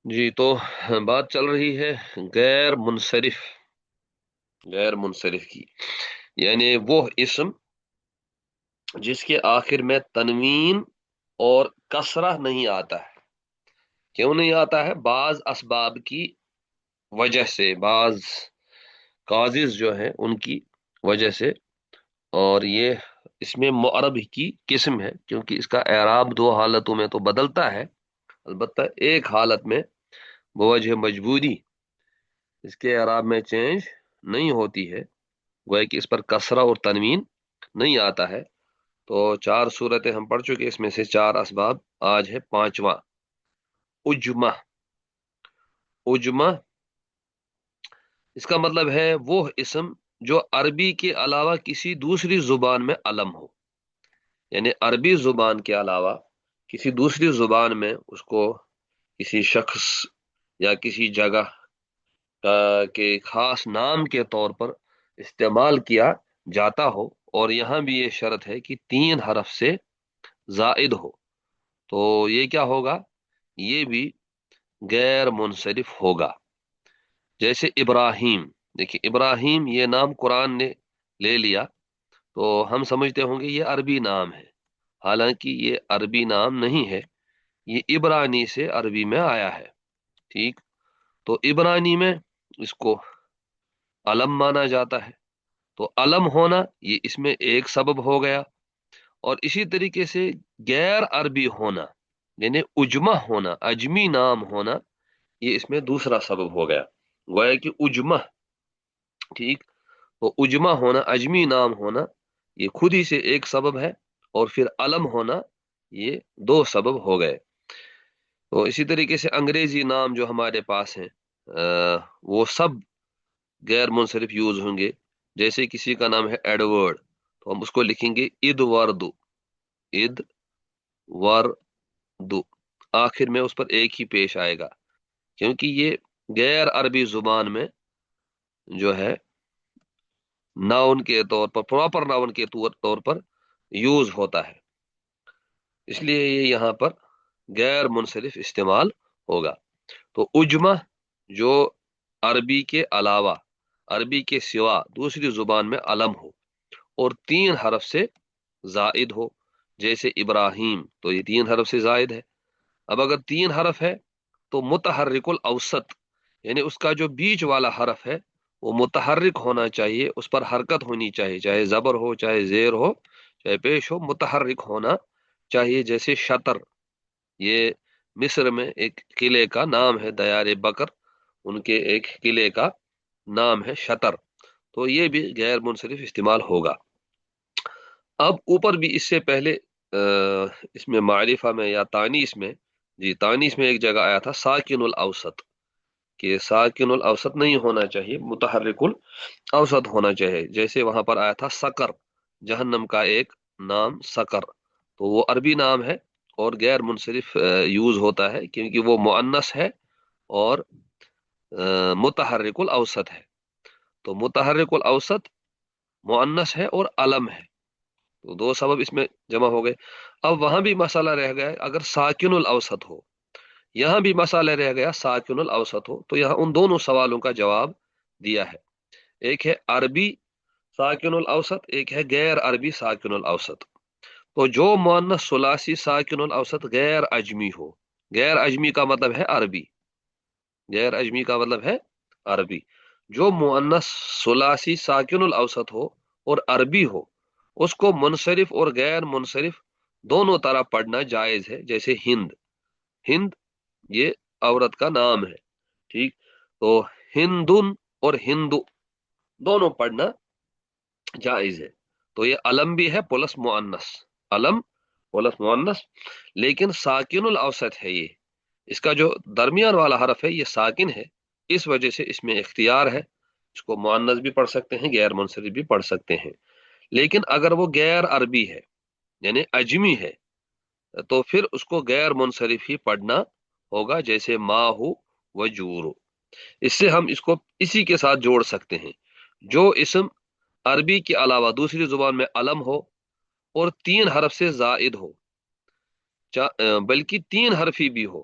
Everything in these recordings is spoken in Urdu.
جی تو بات چل رہی ہے غیر منصرف غیر منصرف کی، یعنی وہ اسم جس کے آخر میں تنوین اور کسرہ نہیں آتا ہے۔ کیوں نہیں آتا ہے؟ بعض اسباب کی وجہ سے، بعض کازز جو ہیں ان کی وجہ سے، اور یہ اس میں معرب کی قسم ہے کیونکہ اس کا اعراب دو حالتوں میں تو بدلتا ہے، البتہ ایک حالت میں بوجہ مجبوری اس کے اعراب میں چینج نہیں ہوتی ہے، گویا کہ اس پر کسرہ اور تنوین نہیں آتا ہے۔ تو چار صورتیں ہم پڑھ چکے، اس میں سے چار اسباب، آج ہے پانچواں، اجمہ۔ اجمہ اس کا مطلب ہے وہ اسم جو عربی کے علاوہ کسی دوسری زبان میں علم ہو، یعنی عربی زبان کے علاوہ کسی دوسری زبان میں اس کو کسی شخص یا کسی جگہ کے خاص نام کے طور پر استعمال کیا جاتا ہو، اور یہاں بھی یہ شرط ہے کہ تین حرف سے زائد ہو، تو یہ کیا ہوگا؟ یہ بھی غیر منصرف ہوگا۔ جیسے ابراہیم، دیکھیے ابراہیم یہ نام قرآن نے لے لیا تو ہم سمجھتے ہوں گے یہ عربی نام ہے، حالانکہ یہ عربی نام نہیں ہے، یہ عبرانی سے عربی میں آیا ہے، ٹھیک؟ تو عبرانی میں اس کو علم مانا جاتا ہے، تو علم ہونا یہ اس میں ایک سبب ہو گیا، اور اسی طریقے سے غیر عربی ہونا یعنی اجمہ ہونا، اجمی نام ہونا، یہ اس میں دوسرا سبب ہو گیا، گویا کہ اجمہ، ٹھیک؟ تو اجمہ ہونا، اجمی نام ہونا، یہ خود ہی سے ایک سبب ہے، اور پھر علم ہونا یہ دو سبب ہو گئے۔ تو اسی طریقے سے انگریزی نام جو ہمارے پاس ہیں، وہ سب غیر منصرف یوز ہوں گے۔ جیسے کسی کا نام ہے ایڈورڈ، تو ہم اس کو لکھیں گے اد وردو، اد وردو، آخر میں اس پر ایک ہی پیش آئے گا، کیونکہ یہ غیر عربی زبان میں جو ہے ناؤن کے طور پر، پراپر ناؤن کے طور پر یوز ہوتا ہے، اس لیے یہ یہاں پر غیر منصرف استعمال ہوگا۔ تو اجمہ جو عربی کے علاوہ، عربی کے سوا دوسری زبان میں علم ہو اور تین حرف سے زائد ہو، جیسے ابراہیم تو یہ تین حرف سے زائد ہے۔ اب اگر تین حرف ہے تو متحرک الاوسط، یعنی اس کا جو بیچ والا حرف ہے وہ متحرک ہونا چاہیے، اس پر حرکت ہونی چاہیے، چاہے زبر ہو، چاہے زیر ہو، چاہے پیش ہو، متحرک ہونا چاہیے۔ جیسے شطر، یہ مصر میں ایک قلعے کا نام ہے، دیار بکر ان کے ایک قلعے کا نام ہے شطر، تو یہ بھی غیر منصرف استعمال ہوگا۔ اب اوپر بھی اس سے پہلے اس میں معرفہ میں یا تانیث میں، جی تانیث میں ایک جگہ آیا تھا ساکن الاوسط، کہ ساکن الاوسط نہیں ہونا چاہیے، متحرک الاوسط ہونا چاہیے۔ جیسے وہاں پر آیا تھا سقر، جہنم کا ایک نام سقر، تو وہ عربی نام ہے اور غیر منصرف یوز ہوتا ہے کیونکہ وہ مؤنث ہے اور متحرک الاوسط ہے، تو متحرک الاوسط مؤنث ہے اور علم ہے، تو دو سبب اس میں جمع ہو گئے۔ اب وہاں بھی مسئلہ رہ گیا اگر ساکن الاوسط ہو، یہاں بھی مسئلہ رہ گیا ساکن الاوسط ہو، تو یہاں ان دونوں سوالوں کا جواب دیا ہے، ایک ہے عربی ساکن الاوسط، ایک ہے غیر عربی ساکن الاوسط۔ تو جو مؤنث ثلاثی ساکن الاوسط غیر اجمی ہو، غیر اجمی کا مطلب ہے عربی، غیر اجمی کا مطلب ہے عربی، جو مؤنث ثلاثی ساکن الاوسط ہو اور عربی ہو، اس کو منصرف اور غیر منصرف دونوں طرح پڑھنا جائز ہے۔ جیسے ہند، ہند یہ عورت کا نام ہے، ٹھیک؟ تو ہندن اور ہندو دونوں پڑھنا جائز ہے، تو یہ علم بھی ہے پلس مؤنث، علم پلس مؤنث، لیکن ساکن الاوسط ہے یہ، اس کا جو درمیان والا حرف ہے یہ ساکن ہے، اس وجہ سے اس میں اختیار ہے، اس کو مؤنث بھی پڑھ سکتے ہیں، غیر منصرف بھی پڑھ سکتے ہیں۔ لیکن اگر وہ غیر عربی ہے یعنی اجمی ہے تو پھر اس کو غیر منصرف ہی پڑھنا ہوگا، جیسے ماہو وجورو۔ اس سے ہم اس کو اسی کے ساتھ جوڑ سکتے ہیں، جو اسم عربی کے علاوہ دوسری زبان میں علم ہو اور تین حرف سے زائد ہو، بلکہ تین حرفی بھی ہو،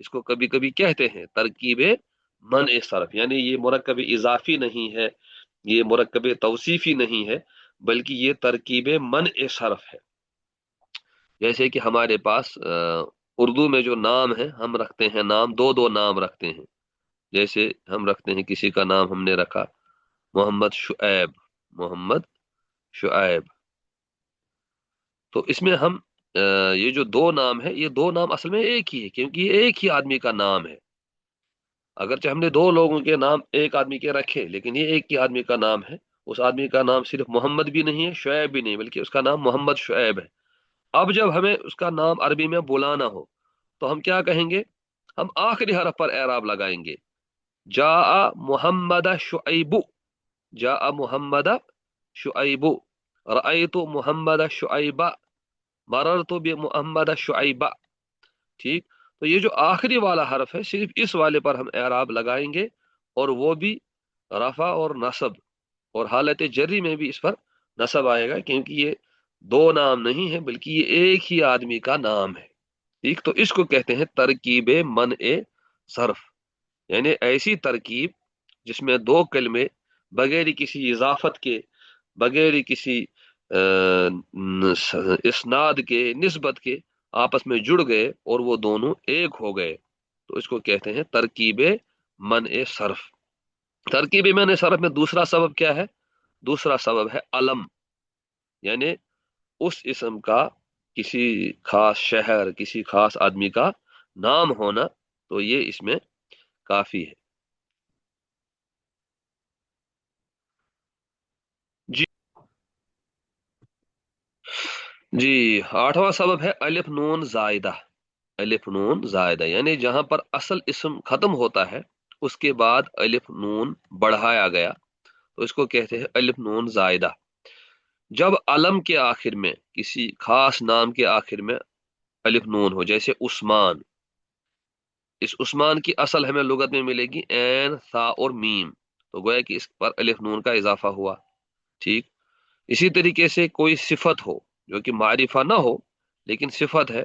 اس کو کبھی کبھی کہتے ہیں ترکیب منع صرف، یعنی یہ مرکب اضافی نہیں ہے، یہ مرکب توصیفی نہیں ہے، بلکہ یہ ترکیب منع صرف ہے۔ جیسے کہ ہمارے پاس اردو میں جو نام ہے، ہم رکھتے ہیں نام، دو دو نام رکھتے ہیں۔ جیسے ہم رکھتے ہیں، کسی کا نام ہم نے رکھا محمد شعیب، محمد شعیب، تو اس میں ہم یہ جو دو نام ہے، یہ دو نام اصل میں ایک ہی ہے، کیونکہ یہ ایک ہی آدمی کا نام ہے۔ اگرچہ ہم نے دو لوگوں کے نام ایک آدمی کے رکھے، لیکن یہ ایک ہی آدمی کا نام ہے۔ اس آدمی کا نام صرف محمد بھی نہیں ہے، شعیب بھی نہیں، بلکہ اس کا نام محمد شعیب ہے۔ اب جب ہمیں اس کا نام عربی میں بلانا ہو تو ہم کیا کہیں گے؟ ہم آخری حرف پر اعراب لگائیں گے، جاء محمد شعیب، جاء محمد شعیب، رأیت محمد شعیب، مررت بمحمد شعیب، ٹھیک؟ تو یہ جو آخری والا حرف ہے، صرف اس والے پر ہم اعراب لگائیں گے، اور وہ بھی رفع اور نصب، اور حالت جری میں بھی اس پر نصب آئے گا، کیونکہ یہ دو نام نہیں ہے بلکہ یہ ایک ہی آدمی کا نام ہے، ٹھیک؟ تو اس کو کہتے ہیں ترکیب منع صرف، یعنی ایسی ترکیب جس میں دو کلمے بغیر کسی اضافت کے، بغیر کسی اسناد کے، نسبت کے، آپس میں جڑ گئے اور وہ دونوں ایک ہو گئے، تو اس کو کہتے ہیں ترکیب منع صرف۔ ترکیب منع صرف میں دوسرا سبب کیا ہے؟ دوسرا سبب ہے علم، یعنی اس اسم کا کسی خاص شہر، کسی خاص آدمی کا نام ہونا، تو یہ اس میں کافی ہے۔ جی جی، آٹھواں سبب ہے الف نون زائدہ، الف نون زائدہ، یعنی جہاں پر اصل اسم ختم ہوتا ہے اس کے بعد الف نون بڑھایا گیا، تو اس کو کہتے ہیں الف نون زائدہ۔ جب علم کے آخر میں، کسی خاص نام کے آخر میں الف نون ہو، جیسے عثمان، اس عثمان کی اصل ہمیں لغت میں ملے گی عین ثا اور میم، تو گویا کہ اس پر الف نون کا اضافہ ہوا، ٹھیک؟ اسی طریقے سے کوئی صفت ہو جو کہ معرفہ نہ ہو لیکن صفت ہے،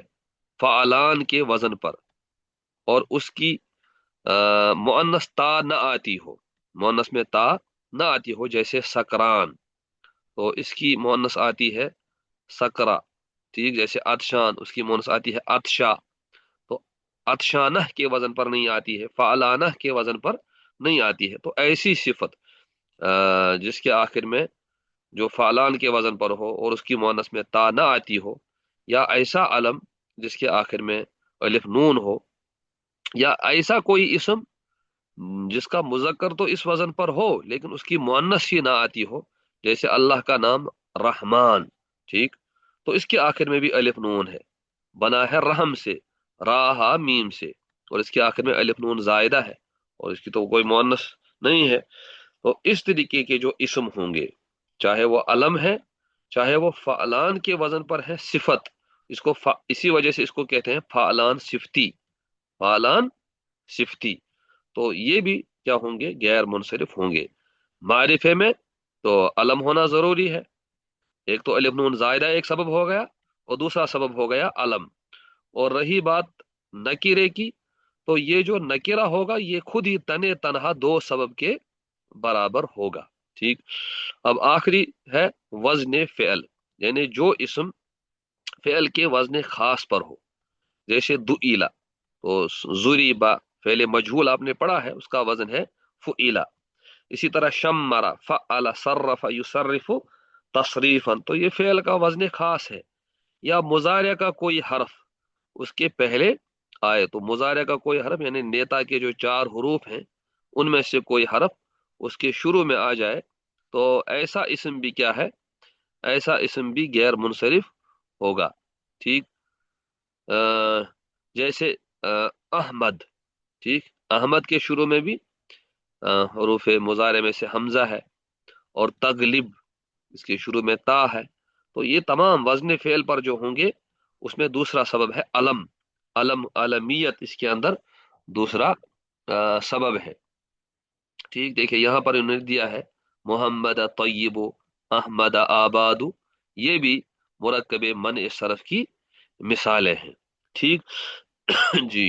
فعلان کے وزن پر، اور اس کی مؤنث تا نہ آتی ہو، مؤنث میں تا نہ آتی ہو، جیسے سکران، تو اس کی مؤنث آتی ہے سکرا، ٹھیک؟ جیسے عطشان، اس کی مؤنث آتی ہے عطشا، تو عطشانہ کے وزن پر نہیں آتی ہے، فعلانہ کے وزن پر نہیں آتی ہے۔ تو ایسی صفت جس کے آخر میں جو فعلان کے وزن پر ہو اور اس کی مؤنث میں تا نہ آتی ہو، یا ایسا علم جس کے آخر میں الف نون ہو، یا ایسا کوئی اسم جس کا مذکر تو اس وزن پر ہو لیکن اس کی مؤنث ہی نہ آتی ہو، جیسے اللہ کا نام رحمان، ٹھیک؟ تو اس کے آخر میں بھی الف نون ہے، بنا ہے رحم سے، راہا میم سے، اور اس کے آخر میں الف نون زائدہ ہے، اور اس کی تو کوئی مؤنث نہیں ہے۔ تو اس طریقے کے جو اسم ہوں گے، چاہے وہ علم ہے، چاہے وہ فعلان کے وزن پر ہے صفت، اسی وجہ سے اس کو کہتے ہیں فعلان صفتی، فعلان صفتی، تو یہ بھی کیا ہوں گے؟ غیر منصرف ہوں گے۔ معرفے میں تو علم ہونا ضروری ہے، ایک تو الف نون زائدہ ایک سبب ہو گیا، اور دوسرا سبب ہو گیا علم۔ اور رہی بات نکیرے کی، تو یہ جو نکیرہ ہوگا یہ خود ہی تنہا دو سبب کے برابر ہوگا، ٹھیک؟ اب آخری ہے وزن فعل، یعنی جو اسم فعل کے وزن خاص پر ہو، جیسے دعیلا، تو زریبا فعل مجہول آپ نے پڑھا ہے، اس کا وزن ہے فعیلا۔ اسی طرح شمرا، فعل، صرف، یصرف تصریفا، تو یہ فعل کا وزن خاص ہے۔ یا مضارع کا کوئی حرف اس کے پہلے آئے، تو مضارع کا کوئی حرف یعنی نیتا کے جو چار حروف ہیں ان میں سے کوئی حرف اس کے شروع میں آ جائے، تو ایسا اسم بھی کیا ہے؟ ایسا اسم بھی غیر منصرف ہوگا، ٹھیک؟ جیسے احمد، ٹھیک؟ احمد کے شروع میں بھی حروف مضارع میں سے حمزہ ہے، اور تغلب اس کے شروع میں تا ہے، تو یہ تمام وزن فعل پر جو ہوں گے اس میں دوسرا سبب ہے علم، علم، علمیت اس کے اندر دوسرا سبب ہے، ٹھیک؟ دیکھیں یہاں پر انہوں نے دیا ہے محمد طیب، احمد آباد، یہ بھی مرکب منع صرف کی مثالیں ہیں، ٹھیک؟ جی،